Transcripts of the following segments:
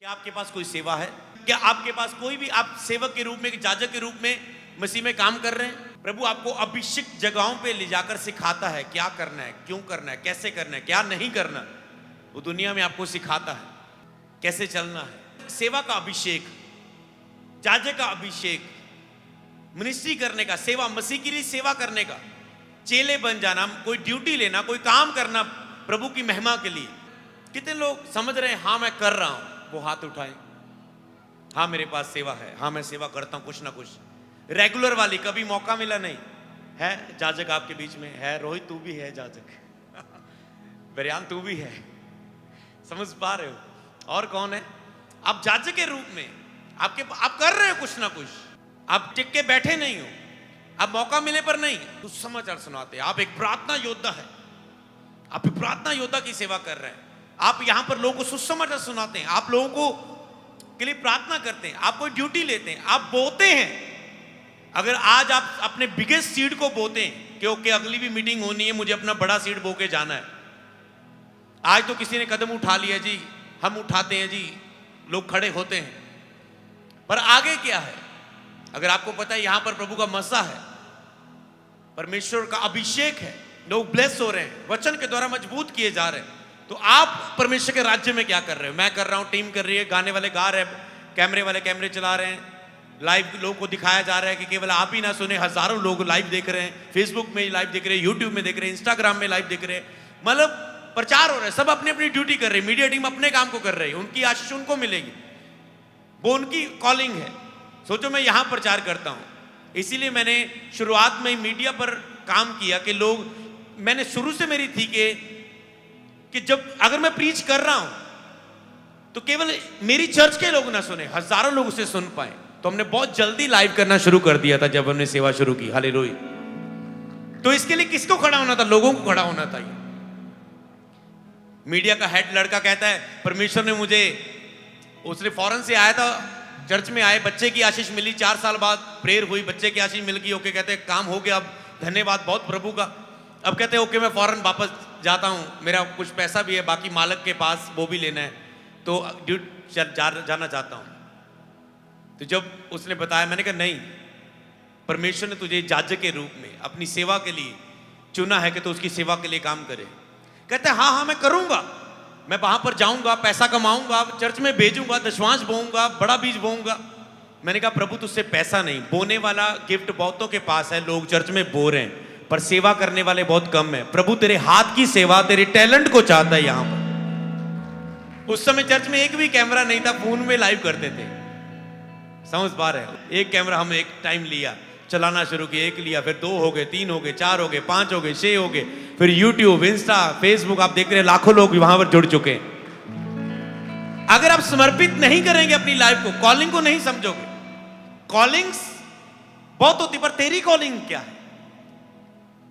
क्या आपके पास कोई सेवा है? क्या आपके पास कोई भी आप सेवक के रूप में, जाजक के रूप में मसीह में काम कर रहे हैं? प्रभु आपको अभिषिक्त जगहों पे ले जाकर सिखाता है क्या करना है, क्यों करना है, कैसे करना है, क्या नहीं करना। वो दुनिया में आपको सिखाता है कैसे चलना है। सेवा का अभिषेक, जाजक का अभिषेक, मिनिस्ट्री करने का, सेवा, मसीह के लिए सेवा करने का, चेले बन जाना, कोई ड्यूटी लेना, कोई काम करना प्रभु की महिमा के लिए। कितने लोग समझ रहे हैं हाँ मैं कर रहा हूं? वो हाथ उठाएं। हाँ मेरे पास सेवा है, हाँ मैं सेवा करता हूं कुछ ना कुछ। रेगुलर वाली कभी मौका मिला नहीं है? जाजक आपके बीच में है? रोहित तू भी है जाजक, बरियान तू भी है, समझ पा रहे हो? और कौन है? आप जाजक के रूप में आप कर रहे हो कुछ ना कुछ, आप टिक के बैठे नहीं हो, आप मौका मिले पर नहीं कुछ समाचार सुनाते। आप एक प्रार्थना योद्धा है, आप एक प्रार्थना योद्धा की सेवा कर रहे हैं। आप यहां पर लोगों को सुसमाचार सुनाते हैं, आप लोगों को के लिए प्रार्थना करते हैं, आप कोई ड्यूटी लेते हैं, आप बोते हैं। अगर आज आप अपने बिगेस्ट सीड को बोते हैं क्योंकि अगली भी मीटिंग होनी है, मुझे अपना बड़ा सीड बो के जाना है। आज तो किसी ने कदम उठा लिया जी, हम उठाते हैं जी, लोग खड़े होते हैं, पर आगे क्या है? अगर आपको पता है यहां पर प्रभु का मसा है, परमेश्वर का अभिषेक है, लोग ब्लेस हो रहे हैं, वचन के द्वारा मजबूत किए जा रहे हैं, तो आप परमेश्वर के राज्य में क्या कर रहे हो? मैं कर रहा हूं, टीम कर रही है, गाने वाले गा रहे हैं, कैमरे वाले कैमरे चला रहे हैं, लाइव लोगों को दिखाया जा रहा है कि केवल आप ही ना सुने, हजारों लोग लाइव देख रहे हैं, फेसबुक में लाइव देख रहे हैं, यूट्यूब में देख रहे हैं, इंस्टाग्राम में लाइव देख रहे हैं, मतलब प्रचार हो रहा है। सब अपनी अपनी ड्यूटी कर रहे हैं, मीडिया टीम अपने काम को कर रही है, उनकी आशीष उनको मिलेगी, वो उनकी कॉलिंग है। सोचो मैं यहां प्रचार करता हूं, इसीलिए मैंने शुरुआत में मीडिया पर काम किया कि लोग, मैंने शुरू से मेरी थी कि जब अगर मैं प्रीच कर रहा हूं तो केवल मेरी चर्च के लोग ना सुने, हजारों लोग उसे सुन पाए। तो हमने बहुत जल्दी लाइव करना शुरू कर दिया था जब हमने सेवा शुरू की। हालेलुया। तो इसके लिए किसको खड़ा होना था? लोगों को खड़ा होना था। मीडिया का हेड लड़का कहता है परमेश्वर ने मुझे, उसने फॉरेन से आया था, चर्च में आए, बच्चे की आशीष मिली, 4 साल बाद प्रेयर हुई, बच्चे की आशीष मिल गई। ओके कहते हैं काम हो गया, अब धन्यवाद बहुत प्रभु का। अब कहते हैं ओके मैं फॉरेन वापस जाता हूं, मेरा कुछ पैसा भी है, बाकी मालक के पास वो भी लेना है, तो जाना चाहता हूं। तो जब उसने बताया, मैंने कहा नहीं, परमेश्वर ने तुझे जाजक के रूप में अपनी सेवा के लिए चुना है कि तो उसकी सेवा के लिए काम करे। कहते हैं हाँ हाँ मैं करूंगा, मैं वहां पर जाऊंगा, पैसा कमाऊंगा, चर्च में भेजूंगा, दशवांश बोऊंगा, बड़ा बीज बोऊंगा। मैंने कहा प्रभु तुझसे पैसा नहीं, बोने वाला गिफ्ट बहुतों के पास है, लोग चर्च में बो रहे हैं, पर सेवा करने वाले बहुत कम है। प्रभु तेरे हाथ की सेवा, तेरे टैलेंट को चाहता है यहां पर। उस समय चर्च में एक भी कैमरा नहीं था, फोन में लाइव करते थे, समझ पा रहे हो? एक कैमरा हम एक टाइम लिया, चलाना शुरू किया, एक लिया, फिर 2 हो गए, 3 हो गए, 4 हो गए, 5 हो गए, 6 हो गए, फिर यूट्यूब, इंस्टा, फेसबुक, आप देख रहे हैं लाखों लोग वहां पर जुड़ चुके हैं। अगर आप समर्पित नहीं करेंगे अपनी लाइफ को, कॉलिंग को नहीं समझोगे, कॉलिंग्स बहुत होती, पर तेरी कॉलिंग क्या है?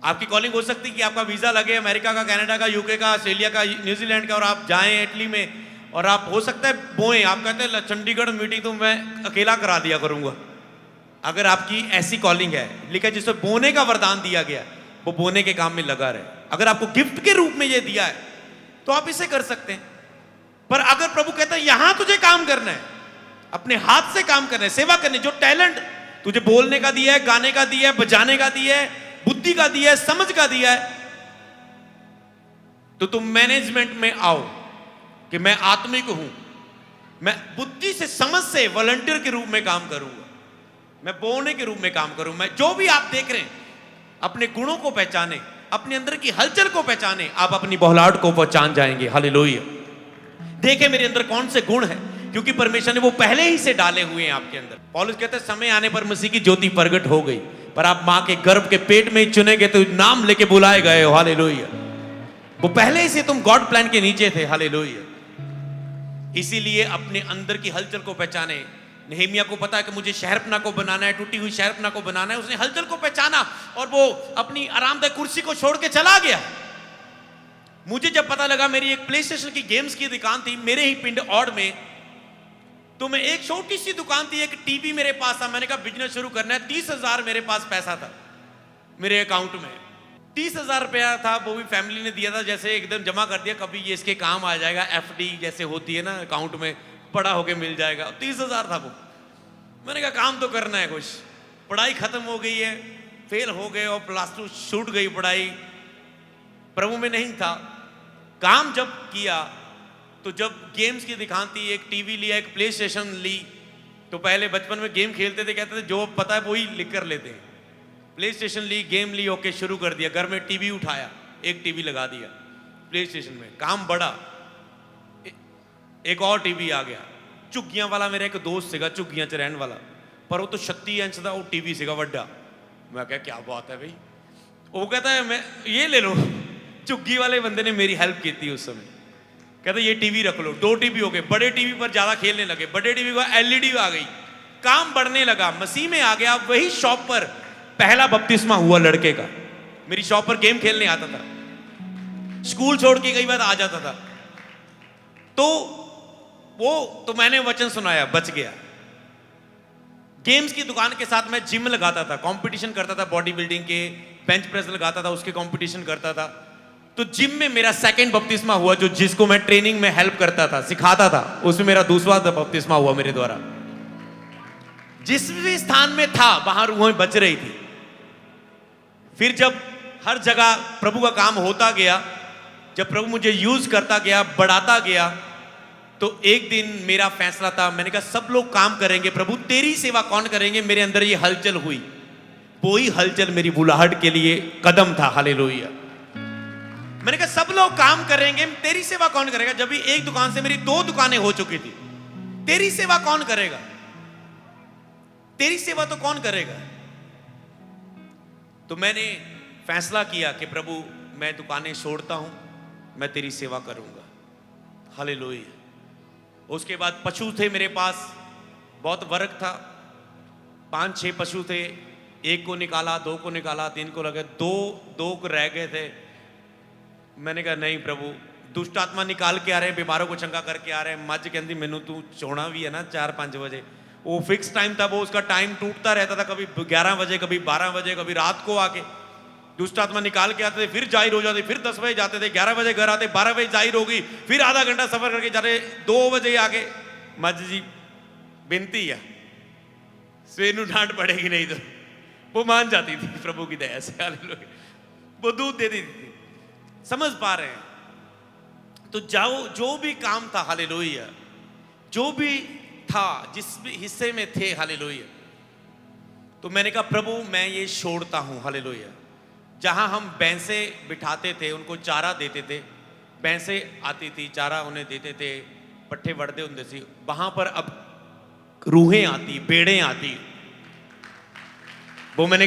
आपकी कॉलिंग हो सकती है कि आपका वीजा लगे अमेरिका का, कनाडा का, यूके का, ऑस्ट्रेलिया का, न्यूजीलैंड का, और आप जाएं इटली में, और आप हो सकता है बोएं, आप कहते हैं चंडीगढ़ मीटिंग तो मैं अकेला करा दिया करूंगा। अगर आपकी ऐसी कॉलिंग है, लिखा जिसको बोने का वरदान दिया गया, वो बोने के काम में लगा रहे। अगर आपको गिफ्ट के रूप में ये दिया है तो आप इसे कर सकते हैं। पर अगर प्रभु कहता है यहां तुझे काम करना है, अपने हाथ से काम करना है, सेवा करनी, जो टैलेंट तुझे बोलने का दिया है, गाने का दिया है, बजाने का दिया है, बुद्धि का दिया है, समझ का दिया है, तो तुम मैनेजमेंट में आओ कि मैं आत्मिक हूं, मैं बुद्धि से, समझ से वॉलंटियर के रूप में काम करूंगा, मैं बोने के रूप में काम करूं। मैं जो भी आप देख रहे हैं, अपने गुणों को पहचाने, अपने अंदर की हलचल को पहचाने, आप अपनी बौलाहट को पहचान जाएंगे। हालेलुया। देखे मेरे अंदर कौन से गुण हैं, क्योंकि परमेश्वर ने वो पहले ही से डाले हुए हैं आपके अंदर। पौलुस कहते हैं समय आने पर मसीह की ज्योति प्रगट हो गई, पर आप मां के गर्भ के पेट में ही चुने गए तो नाम लेके बुलाए गए हो। हालेलुया। वो पहले ही से तुम गॉड प्लान के नीचे थे। हालेलुया। इसीलिए अपने अंदर की हलचल को पहचाने। नेहेमिया को पता है कि मुझे शहरपना को बनाना है, टूटी हुई शहरपना को बनाना है, उसने हलचल को पहचाना और वो अपनी आरामदायक कुर्सी को छोड़ के चला गया। मुझे जब पता लगा, मेरी एक प्ले स्टेशन की गेम्स की दुकान थी मेरे ही पिंड औड में, तो मैं, एक छोटी सी दुकान थी, एक टीवी मेरे पास था, मैंने कहा बिजनेस शुरू करना है। 30,000 मेरे पास पैसा था मेरे अकाउंट में, 30,000 रुपया था, वो भी फैमिली ने दिया था, जैसे एकदम जमा कर दिया, कभी ये इसके काम आ जाएगा, FD जैसे होती है ना अकाउंट में, बड़ा होके मिल जाएगा। 30,000 था वो। मैंने कहा काम तो करना है कुछ। पढ़ाई खत्म हो गई है, फेल हो गए और +2 छूट गई पढ़ाई, प्रभु में नहीं था। काम जब किया तो जब गेम्स की दिखाती, एक टीवी लिया, एक प्ले स्टेशन ली, तो पहले बचपन में गेम खेलते थे, कहते थे जो पता है वही लिख कर लेते हैं। प्ले स्टेशन ली, गेम ली, ओके शुरू कर दिया। घर में टीवी उठाया, एक टीवी लगा दिया प्ले स्टेशन में, काम बढ़ा, एक और टीवी आ गया। झुग्गियां वाला मेरा एक दोस्त सीगा, झुग्गियां च रहन वाला, पर वो तो 36 इंच का वो टीवी सीगा वड्डा। मैं कहा क्या बात है भाई। वो कहता है मैं ये ले लो। झुग्गी वाले बंदे ने मेरी हेल्प की थी उस समय। कहते ये टीवी रख लो। 2 टीवी हो गए, बड़े टीवी पर ज्यादा खेलने लगे, बड़े टीवी को एलईडी आ गई, काम बढ़ने लगा, मसीह में आ गया। वही शॉप पर पहला बपतिस्मा हुआ लड़के का। मेरी शॉप पर गेम खेलने आता था, स्कूल छोड़ के कई बार आ जाता था, तो मैंने वचन सुनाया, बच गया। गेम्स की दुकान के साथ मैं जिम लगाता था, कंपटीशन करता था, बॉडी बिल्डिंग के, बेंच प्रेस लगाता था, उसके कंपटीशन करता था। तो जिम में मेरा सेकंड बपतिस्मा हुआ, जो जिसको मैं ट्रेनिंग में हेल्प करता था, सिखाता था, उसमें मेरा दूसरा बपतिस्मा हुआ मेरे द्वारा। जिस भी स्थान में था वहां रूहें बच रही थी। फिर जब हर जगह प्रभु का काम होता गया, जब प्रभु मुझे यूज करता गया, बढ़ाता गया, तो एक दिन मेरा फैसला था, मैंने कहा सब लोग काम करेंगे, प्रभु तेरी सेवा कौन करेंगे। मेरे अंदर ये हलचल हुई। वही हलचल मेरी बुलाहट के लिए कदम था। हालेलुया। मैंने कहा सब लोग काम करेंगे, तेरी सेवा कौन करेगा। जब भी एक दुकान से मेरी 2 दुकानें हो चुकी थी, तेरी सेवा कौन करेगा, तेरी सेवा तो कौन करेगा। तो मैंने फैसला किया कि प्रभु मैं दुकानें छोड़ता हूं, मैं तेरी सेवा करूंगा। हालेलुया। उसके बाद पशु थे मेरे पास, बहुत वर्क था, 5-6 पशु थे। 1 को निकाला, 2 को निकाला, 3 को लगे, 2 को रह गए थे। मैंने कहा नहीं प्रभु, दुष्ट आत्मा निकाल के आ रहे हैं, बीमारों को चंगा करके आ रहे हैं। मज कहती मैनू तू छोड़ना भी है ना 4-5 बजे। वो फिक्स टाइम था, वो उसका टाइम टूटता रहता था, कभी 11 बजे, कभी 12 बजे, कभी रात को आके दुष्ट आत्मा निकाल के आते थे, फिर जाहिर हो जाते, फिर 10 बजे जाते थे, 11 बजे घर आते, 12 बजे जाहिर होगी, फिर आधा घंटा सफर करके जाते, 2 बजे आके। मज जी बिनती है, स्वेनू डांट पड़ेगी नहीं तो वो मान जाती थी प्रभु की दया से। हालेलुया। वो दूध दे देती थी। समझ पा रहे हैं। तो जाओ, जो भी काम था, हालेलुया, जो भी था, जिस भी हिस्से में थे, हालेलुया, तो मैंने कहा प्रभु मैं ये छोड़ता हूं। हालेलुया। जहां हम भैंसे बिठाते थे, उनको चारा देते थे, भैंसे आती थी, चारा उन्हें देते थे, पट्ठे बढ़ते होते थे, वहां पर अब रूहें आती, बेड़ें आती। वो मैंने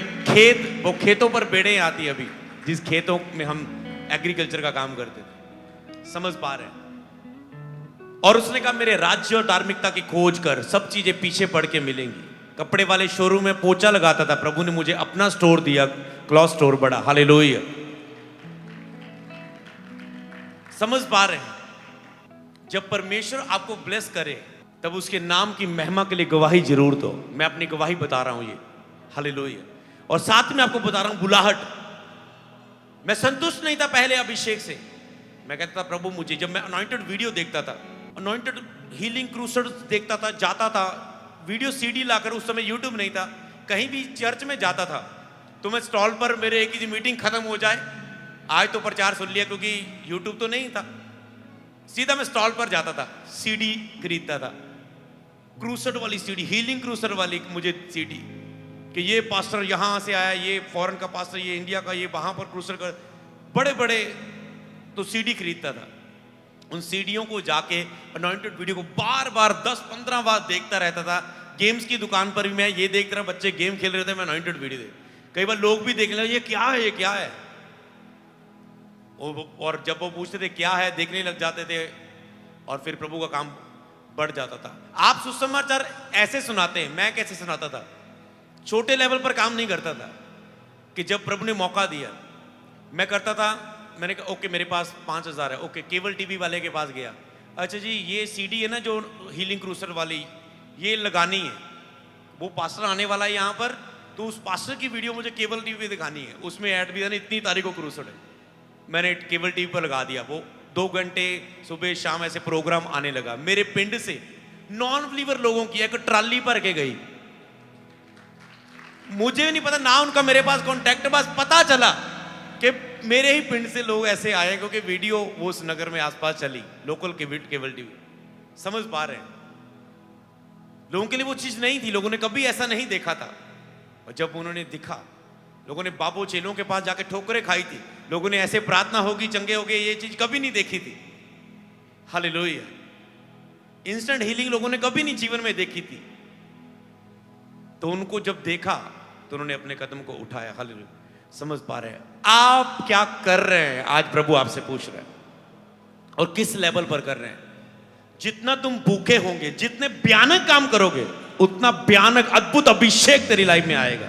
वो खेतों पर बेड़ें आती, अभी जिस खेतों में हम एग्रीकल्चर का काम करते थे। समझ पा रहे हैं। और उसने कहा मेरे राज्य और धार्मिकता की खोज कर, सब चीजें पीछे पड़ के मिलेंगी। कपड़े वाले शोरूम में पोछा लगाता था, प्रभु ने मुझे अपना स्टोर दिया, क्लॉथ स्टोर बड़ा। हालेलुया। समझ पा रहे हैं। जब परमेश्वर आपको ब्लेस करे, तब उसके नाम की महिमा के लिए गवाही जरूर दो। मैं अपनी गवाही बता रहा हूं ये। हालेलुया। और साथ में आपको बता रहा हूं बुलाहट। मैं संतुष्ट नहीं था पहले अभिषेक से। मैं कहता था प्रभु मुझे, जब मैं अनॉइंटेड वीडियो देखता था, अनॉइंटेड हीलिंग क्रूसेड्स देखता था, जाता था, वीडियो सीडी लाकर, उस समय यूट्यूब नहीं था, कहीं भी चर्च में जाता था तो मैं स्टॉल पर, मेरे एक ही मीटिंग खत्म हो जाए, आज तो प्रचार सुन लिया क्योंकि यूट्यूब तो नहीं था, सीधा मैं स्टॉल पर जाता था, सीडी खरीदता था, क्रूसेड वाली सीडी, हीलिंग क्रूसेड वाली मुझे सीडी, कि ये पास्टर यहाँ से आया, ये फॉरेन का पास्टर, ये इंडिया का, ये वहाँ पर क्रूसेड कर, बड़े बड़े, तो सीडी खरीदता था। उन सीडियों को जाके अनॉइंटेड वीडियो को बार बार 10-15 बार देखता रहता था। गेम्स की दुकान पर भी मैं ये देखता रहा, बच्चे गेम खेल रहे थे, मैं अनॉइंटेड वीडियो देख, कई बार लोग भी देखने लगे ये क्या है, ये क्या है। और जब वो पूछते थे क्या है, देखने लग जाते थे और फिर प्रभु का काम बढ़ जाता था। आप सुसमाचार ऐसे सुनाते हैं, मैं कैसे सुनाता था, छोटे लेवल पर काम नहीं करता था, कि जब प्रभु ने मौका दिया मैं करता था। मैंने कहा ओके मेरे पास 5,000 है, ओके केबल टीवी वाले के पास गया, अच्छा जी ये सीडी है ना जो हीलिंग क्रूसर वाली, ये लगानी है, वो पास्टर आने वाला है यहाँ पर, तो उस पास्टर की वीडियो मुझे केबल टीवी पे दिखानी है, उसमें ऐड भी है ना इतनी तारीख को क्रूसर है। मैंने केबल टीवी पर लगा दिया, वो 2 घंटे सुबह शाम ऐसे प्रोग्राम आने लगा। मेरे पिंड से नॉन बिलीवर लोगों की एक ट्राली भर के गई। मुझे नहीं पता ना उनका मेरे पास कांटेक्ट, बस पता चला कि मेरे ही पिंड से लोग ऐसे आए क्योंकि वीडियो वो उस नगर में आसपास चली, लोकल केबल टीवी। समझ पा रहे हैं, लोगों के लिए वो चीज नहीं थी, लोगों ने कभी ऐसा नहीं देखा था। और जब उन्होंने दिखा, लोगों ने बाबू चेलों के पास जाके ठोकरें खाई थी, लोगों ने ऐसे प्रार्थना होगी चंगे हो गए, ये चीज कभी नहीं देखी थी। हालेलुया। इंस्टेंट हीलिंग लोगों ने कभी नहीं जीवन में देखी थी। तो उनको जब देखा तो उन्होंने अपने कदम को उठाया। हालेलुया। समझ पा रहे हैं आप क्या कर रहे हैं? आज प्रभु आपसे पूछ रहे हैं और किस लेवल पर कर रहे हैं। जितना तुम भूखे होंगे, जितने भयानक काम करोगे, उतना भयानक अद्भुत अभिषेक तेरी लाइफ में आएगा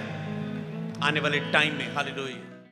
आने वाले टाइम में। हालेलुया।